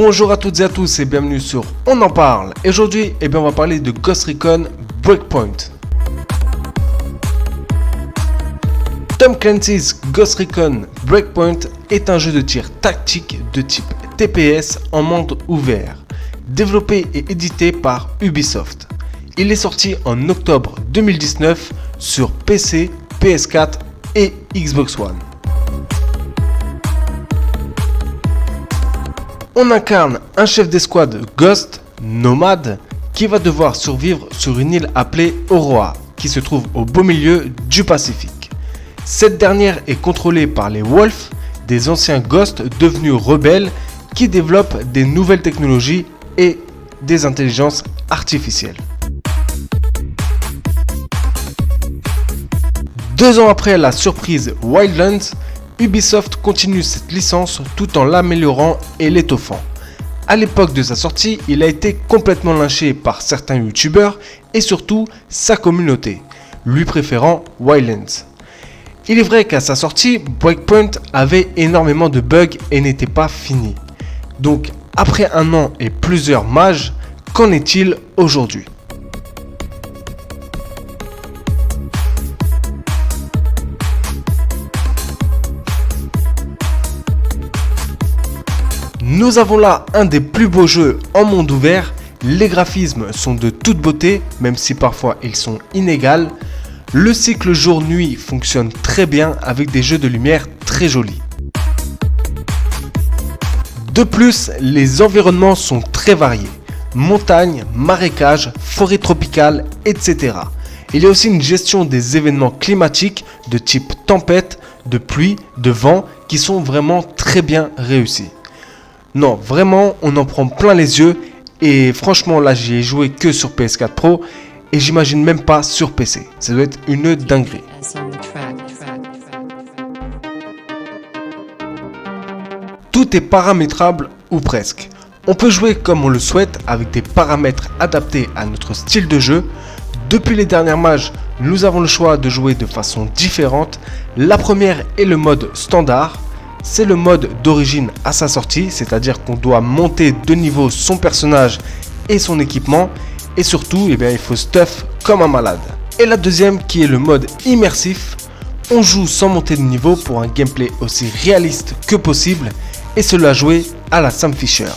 Bonjour à toutes et à tous et bienvenue sur On en parle. Et aujourd'hui, on va parler de Ghost Recon Breakpoint. Tom Clancy's Ghost Recon Breakpoint est un jeu de tir tactique de type TPS en monde ouvert, développé et édité par Ubisoft. Il est sorti en octobre 2019 sur PC, PS4 et Xbox One. On incarne un chef d'escouade Ghost, nomade, qui va devoir survivre sur une île appelée Oroa, qui se trouve au beau milieu du Pacifique. Cette dernière est contrôlée par les Wolves, des anciens Ghosts devenus rebelles qui développent des nouvelles technologies et des intelligences artificielles. 2 ans après la surprise Wildlands, Ubisoft continue cette licence tout en l'améliorant et l'étoffant. À l'époque de sa sortie, il a été complètement lynché par certains youtubeurs et surtout sa communauté, lui préférant Wildlands. Il est vrai qu'à sa sortie, Breakpoint avait énormément de bugs et n'était pas fini. Donc après 1 an et plusieurs mages, qu'en est-il aujourd'hui ? Nous avons là un des plus beaux jeux en monde ouvert, les graphismes sont de toute beauté, même si parfois ils sont inégaux. Le cycle jour-nuit fonctionne très bien avec des jeux de lumière très jolis. De plus, les environnements sont très variés, montagnes, marécages, forêts tropicales, etc. Il y a aussi une gestion des événements climatiques de type tempête, de pluie, de vent qui sont vraiment très bien réussis. Non, vraiment, on en prend plein les yeux et franchement là j'y ai joué que sur PS4 Pro et j'imagine même pas sur PC. Ça doit être une dinguerie. Tout est paramétrable ou presque. On peut jouer comme on le souhaite avec des paramètres adaptés à notre style de jeu. Depuis les dernières mages, nous avons le choix de jouer de façon différente. La première est le mode standard. C'est le mode d'origine à sa sortie, c'est-à-dire qu'on doit monter de niveau son personnage et son équipement et surtout il faut stuff comme un malade. Et la deuxième qui est le mode immersif, on joue sans monter de niveau pour un gameplay aussi réaliste que possible et cela joué à la Sam Fisher.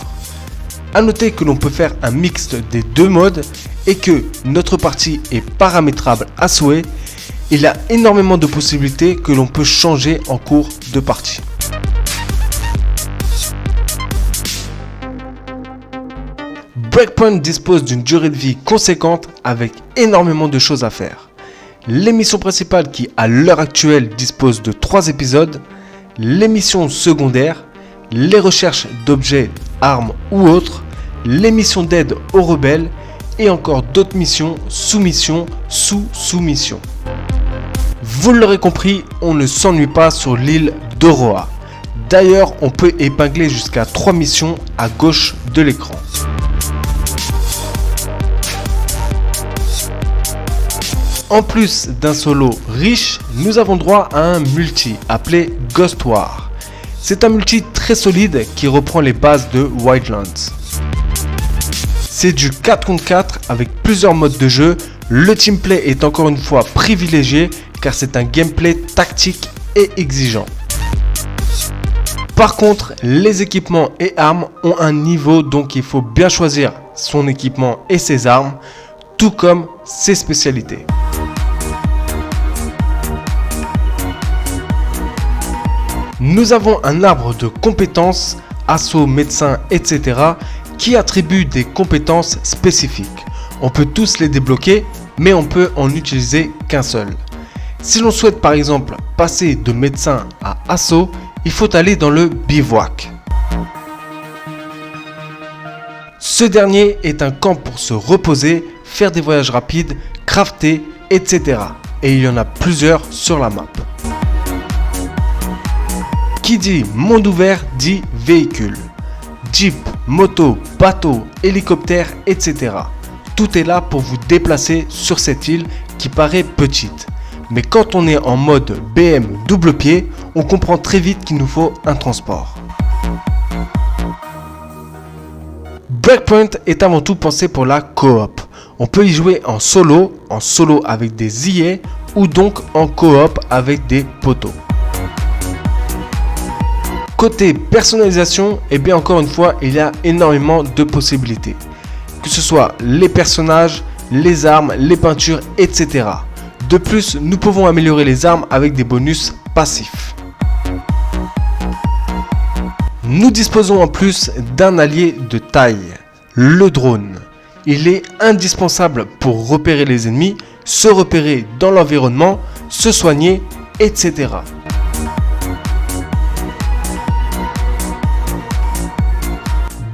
A noter que l'on peut faire un mixte des deux modes et que notre partie est paramétrable à souhait. Il y a énormément de possibilités que l'on peut changer en cours de partie. Breakpoint dispose d'une durée de vie conséquente avec énormément de choses à faire. L'émission principale qui à l'heure actuelle dispose de 3 épisodes, les missions secondaires, les recherches d'objets, armes ou autres, les missions d'aide aux rebelles et encore d'autres missions, sous-missions, sous-sous-missions. Vous l'aurez compris, on ne s'ennuie pas sur l'île d'Oroa. D'ailleurs, on peut épingler jusqu'à 3 missions à gauche de l'écran. En plus d'un solo riche, nous avons droit à un multi appelé Ghost War. C'est un multi très solide qui reprend les bases de Wildlands. C'est du 4 contre 4 avec plusieurs modes de jeu. Le teamplay est encore une fois privilégié car c'est un gameplay tactique et exigeant. Par contre, les équipements et armes ont un niveau, donc il faut bien choisir son équipement et ses armes, tout comme ses spécialités. Nous avons un arbre de compétences, assaut, médecin, etc. qui attribue des compétences spécifiques. On peut tous les débloquer, mais on peut en utiliser qu'un seul. Si l'on souhaite par exemple passer de médecin à assaut, il faut aller dans le bivouac. Ce dernier est un camp pour se reposer, faire des voyages rapides, crafter, etc. Et il y en a plusieurs sur la map. Qui dit monde ouvert dit véhicule. Jeep, moto, bateau, hélicoptère, etc. Tout est là pour vous déplacer sur cette île qui paraît petite. Mais quand on est en mode BM double pied, on comprend très vite qu'il nous faut un transport. Breakpoint est avant tout pensé pour la coop. On peut y jouer en solo avec des IA ou donc en coop avec des potos. Côté personnalisation, et bien encore une fois, il y a énormément de possibilités. Que ce soit les personnages, les armes, les peintures, etc. De plus, nous pouvons améliorer les armes avec des bonus passifs. Nous disposons en plus d'un allié de taille, le drone. Il est indispensable pour repérer les ennemis, se repérer dans l'environnement, se soigner, etc.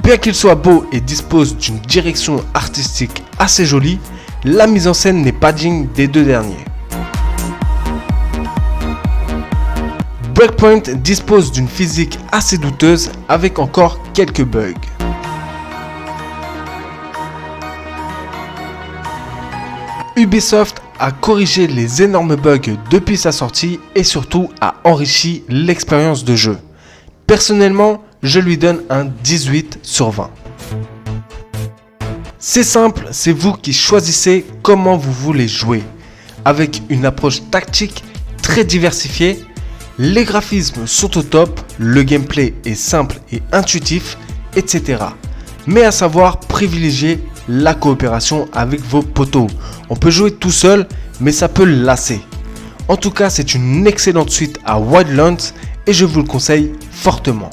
Bien qu'il soit beau et dispose d'une direction artistique assez jolie, la mise en scène n'est pas digne des deux derniers. Breakpoint dispose d'une physique assez douteuse avec encore quelques bugs. Ubisoft a corrigé les énormes bugs depuis sa sortie et surtout a enrichi l'expérience de jeu. Personnellement, je lui donne un 18 sur 20. C'est simple, c'est vous qui choisissez comment vous voulez jouer. Avec une approche tactique très diversifiée, les graphismes sont au top, le gameplay est simple et intuitif, etc. Mais à savoir privilégier la coopération avec vos potos. On peut jouer tout seul, mais ça peut lasser. En tout cas, c'est une excellente suite à Wildlands et je vous le conseille fortement.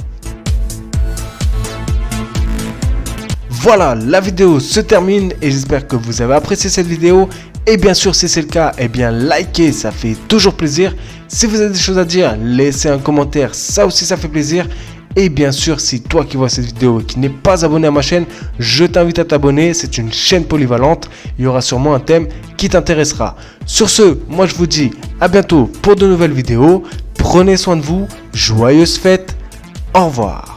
Voilà, la vidéo se termine et j'espère que vous avez apprécié cette vidéo. Et bien sûr, si c'est le cas, likez, ça fait toujours plaisir. Si vous avez des choses à dire, laissez un commentaire, ça aussi ça fait plaisir. Et bien sûr, si toi qui vois cette vidéo et qui n'es pas abonné à ma chaîne, je t'invite à t'abonner. C'est une chaîne polyvalente, il y aura sûrement un thème qui t'intéressera. Sur ce, moi je vous dis à bientôt pour de nouvelles vidéos. Prenez soin de vous, joyeuses fêtes, au revoir.